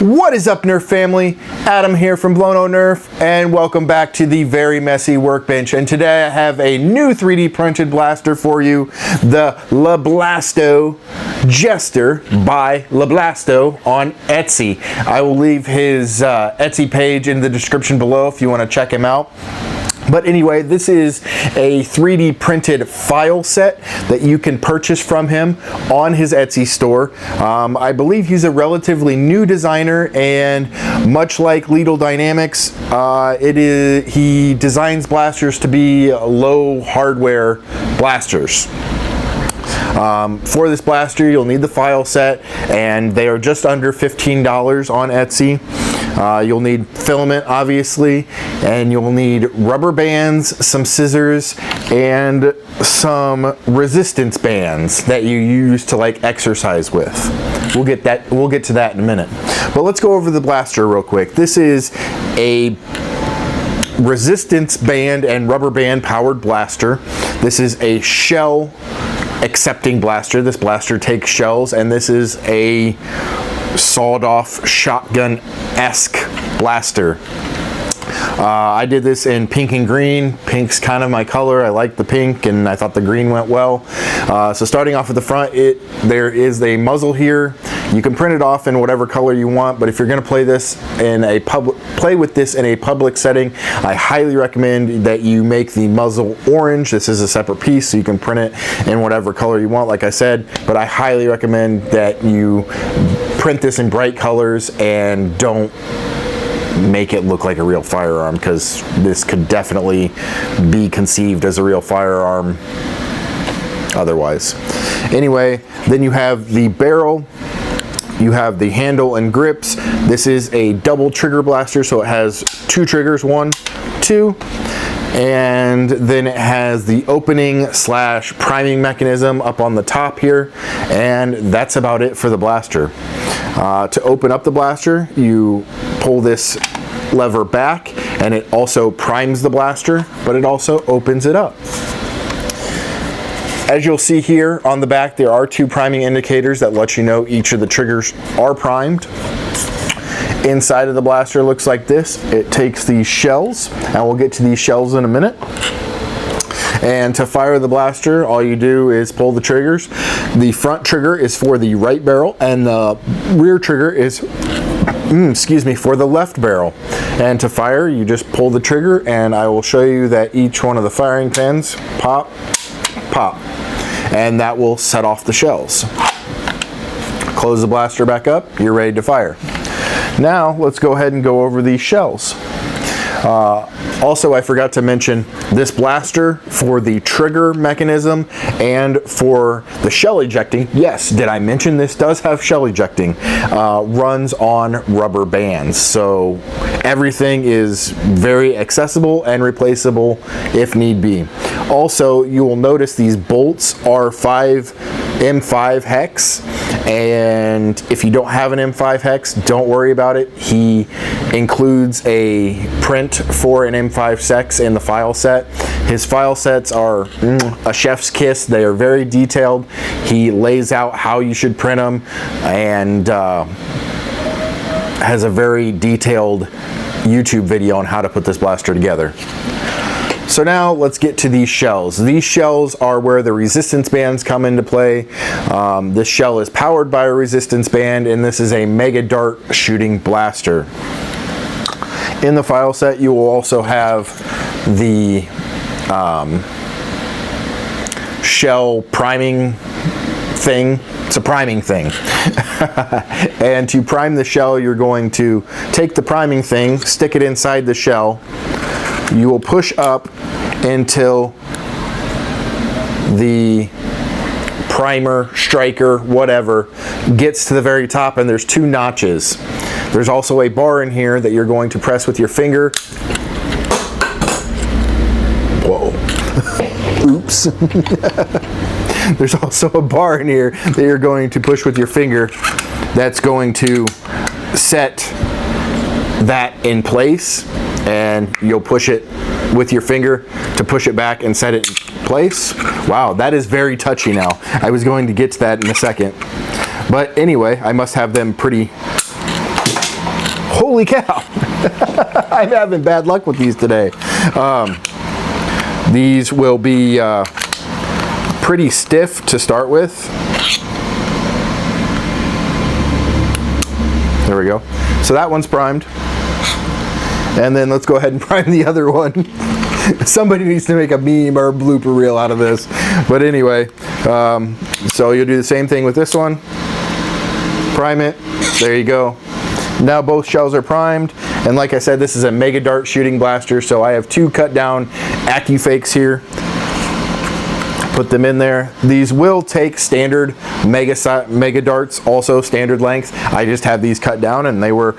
What is up, Nerf family? Adam here from LeBlasto Nerf, and welcome back to the very messy workbench. And today I have a new 3D printed blaster for you, the LeBlasto Jester by LeBlasto on Etsy. I will leave his Etsy page in the description below if you want to check him out. But anyway, this is a 3D printed file set that you can purchase from him on his Etsy store. I believe he's a relatively new designer, and much like Lidl Dynamics, he designs blasters to be low hardware blasters. For this blaster, you'll need the file set, and they are just under $15 on Etsy. You'll need filament, obviously, and you'll need rubber bands, some scissors, and some resistance bands that you use to like exercise with. We'll get to that in a minute. But let's go over the blaster real quick. This is a resistance band and rubber band powered blaster. This is a shell accepting blaster. This blaster takes shells, and this is a sawed-off shotgun-esque blaster. I did this in pink and green. Pink's kind of my color. I like the pink, and I thought the green went well. So starting off at the front, there is a muzzle here. You can print it off in whatever color you want, but if you're going to play with this in a public setting, I highly recommend that you make the muzzle orange. This is a separate piece, so you can print it in whatever color you want, like I said, but I highly recommend that you print this in bright colors and don't make it look like a real firearm, because this could definitely be conceived as a real firearm otherwise. Anyway, then you have the barrel. You have the handle and grips. This is a double trigger blaster, so it has two triggers, 1, 2, and then it has the opening / priming mechanism up on the top here, and that's about it for the blaster. To open up the blaster, you pull this lever back, and it also primes the blaster, but it also opens it up. As you'll see here on the back, there are 2 priming indicators that let you know each of the triggers are primed. Inside of the blaster looks like this. It takes these shells, and we'll get to these shells in a minute. And to fire the blaster, all you do is pull the triggers. The front trigger is for the right barrel, and the rear trigger is for the left barrel. And to fire, you just pull the trigger, and I will show you that each one of the firing pins pop, pop, and that will set off the shells. Close the blaster back up, you're ready to fire. Now let's go ahead and go over these shells. Also, I forgot to mention this blaster for the trigger mechanism and for the shell ejecting. Yes, did I mention this does have shell ejecting? Runs on rubber bands, so everything is very accessible and replaceable if need be. Also, you will notice these bolts are M5 hex, and if you don't have an M5 hex, don't worry about it. He includes a print for an M5 hex in the file set. His file sets are a chef's kiss. They are very detailed. He lays out how you should print them, and has a very detailed YouTube video on how to put this blaster together. So now let's get to these shells. These shells are where the resistance bands come into play. This shell is powered by a resistance band, and this is a mega dart shooting blaster. In the file set, you will also have the shell priming thing. It's a priming thing. And to prime the shell, you're going to take the priming thing, stick it inside the shell. You will push up until the primer, striker, whatever, gets to the very top, and there's 2 notches. There's also a bar in here that you're going to press with your finger. Whoa. Oops. There's also a bar in here that you're going to push with your finger that's going to set that in place, and you'll push it with your finger to push it back and set it in place. Wow, that is very touchy now. I was going to get to that in a second. But anyway, I must have them pretty Holy cow. I'm having bad luck with these today. These will be pretty stiff to start with. There we go. So that one's primed. And then let's go ahead and prime the other one. Somebody needs to make a meme or a blooper reel out of this. But anyway, so you'll do the same thing with this one. Prime it. There you go. Now both shells are primed. And like I said, this is a Mega Dart shooting blaster. So I have 2 cut down AccuFakes here. Put them in there. These will take standard Mega Darts, also standard length. I just have these cut down and they were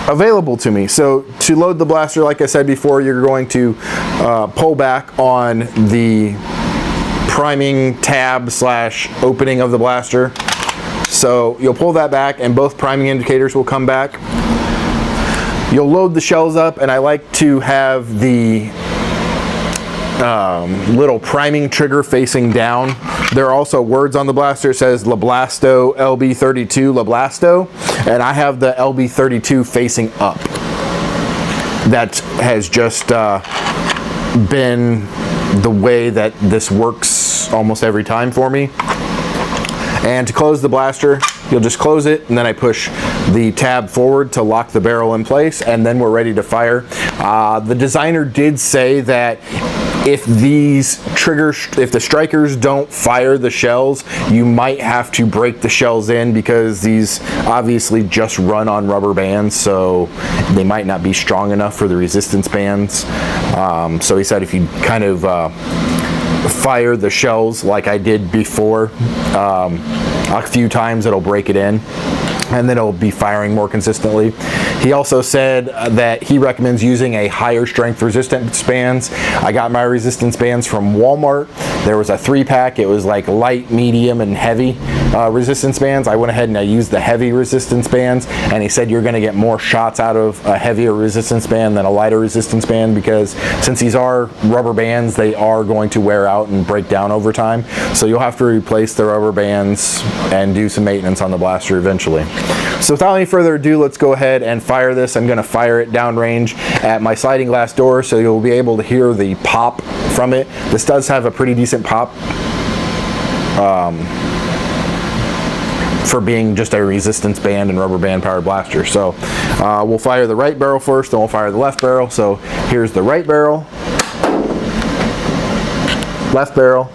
available to me. So to load the blaster, like I said before, you're going to pull back on the priming tab / opening of the blaster. So you'll pull that back and both priming indicators will come back. You'll load the shells up, and I like to have the little priming trigger facing down. There are also words on the blaster. It says LeBlasto LB32 LeBlasto, and I have the LB32 facing up. That has just been the way that this works almost every time for me. And to close the blaster, you'll just close it, and then I push the tab forward to lock the barrel in place, and then we're ready to fire. The designer did say that if the strikers don't fire the shells, you might have to break the shells in, because these obviously just run on rubber bands, so they might not be strong enough for the resistance bands. So he said if you kind of fire the shells like I did before a few times, it'll break it in, and then it'll be firing more consistently. He also said that he recommends using a higher strength resistance bands. I got my resistance bands from Walmart. There was a 3-pack. It was like light, medium, and heavy resistance bands. I went ahead and I used the heavy resistance bands, and he said you're going to get more shots out of a heavier resistance band than a lighter resistance band, because since these are rubber bands, they are going to wear out and break down over time. So you'll have to replace the rubber bands and do some maintenance on the blaster eventually. So without any further ado, let's go ahead and fire this. I'm going to fire it downrange at my sliding glass door, so you'll be able to hear the pop from it. This does have a pretty decent pop for being just a resistance band and rubber band powered blaster. So we'll fire the right barrel first, then we'll fire the left barrel. So here's the right barrel, left barrel,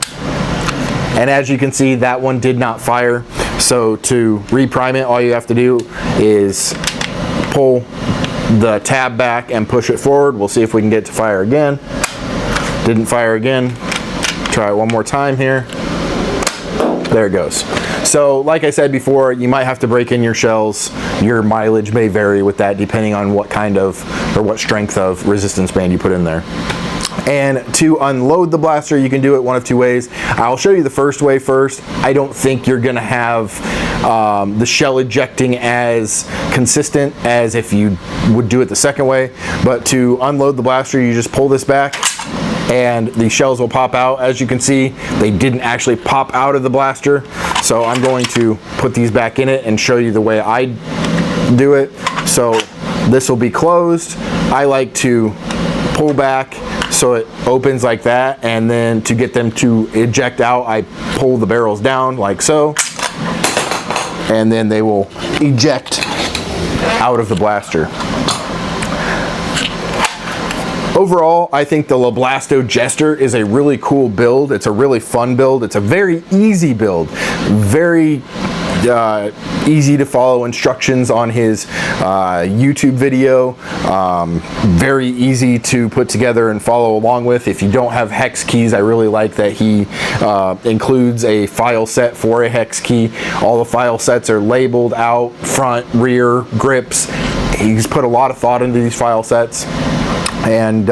and as you can see, that one did not fire. So to reprime it, all you have to do is pull the tab back and push it forward. We'll see if we can get it to fire again. Didn't fire again. Try it one more time here. There it goes. So like I said before, you might have to break in your shells. Your mileage may vary with that depending on what kind of, or what strength of resistance band you put in there. And to unload the blaster, you can do it one of 2 ways. I'll show you the first way first. I don't think you're gonna have the shell ejecting as consistent as if you would do it the second way. But to unload the blaster, you just pull this back and the shells will pop out. As you can see, they didn't actually pop out of the blaster. So I'm going to put these back in it and show you the way I do it. So this will be closed. I like to pull back so it opens like that, and then to get them to eject out, I pull the barrels down like so, and then they will eject out of the blaster. Overall, I think the LeBlasto Jester is a really cool build. It's a really fun build. It's a very easy build. Very easy to follow instructions on his YouTube video. Very easy to put together and follow along with. If you don't have hex keys, I really like that he includes a file set for a hex key. All the file sets are labeled out, front, rear, grips. He's put a lot of thought into these file sets, and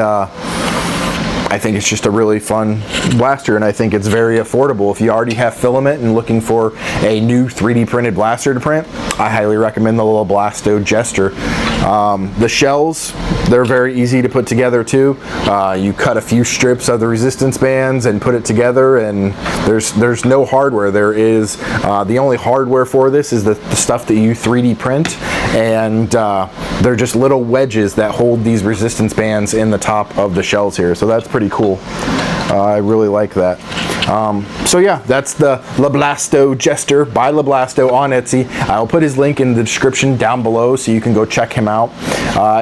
I think it's just a really fun blaster, and I think it's very affordable. If you already have filament and looking for a new 3D printed blaster to print, I highly recommend the LeBlasto Jester. The shells, they're very easy to put together too. You cut a few strips of the resistance bands and put it together, and there's no hardware. There is the only hardware for this is the stuff that you 3D print, and they're just little wedges that hold these resistance bands in the top of the shells here. So that's pretty cool. I really like that. So yeah, that's the LeBlasto Jester by LeBlasto on Etsy. I'll put his link in the description down below so you can go check him out.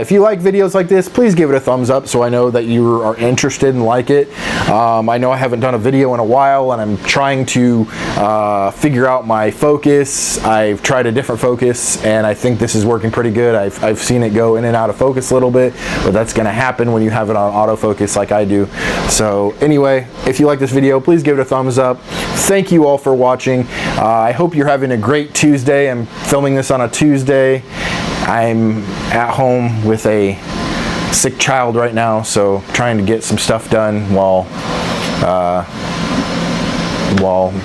If you like videos like this, please give it a thumbs up so I know that you are interested and like it. I know I haven't done a video in a while, and I'm trying to figure out my focus. I've tried a different focus, and I think this is working pretty good. I've seen it go in and out of focus a little bit, but that's going to happen when you have it on autofocus like I do. So anyway, if you like this video, please give it a thumbs up. Thank you all for watching. I hope you're having a great Tuesday. I'm filming this on a Tuesday. I'm at home with a sick child right now, so trying to get some stuff done while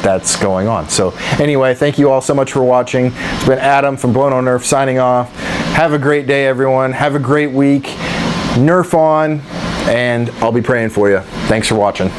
that's going on. So anyway, thank you all so much for watching. It's been Adam from Blown on Nerf signing off. Have a great day, everyone. Have a great week. Nerf on, and I'll be praying for you. Thanks for watching.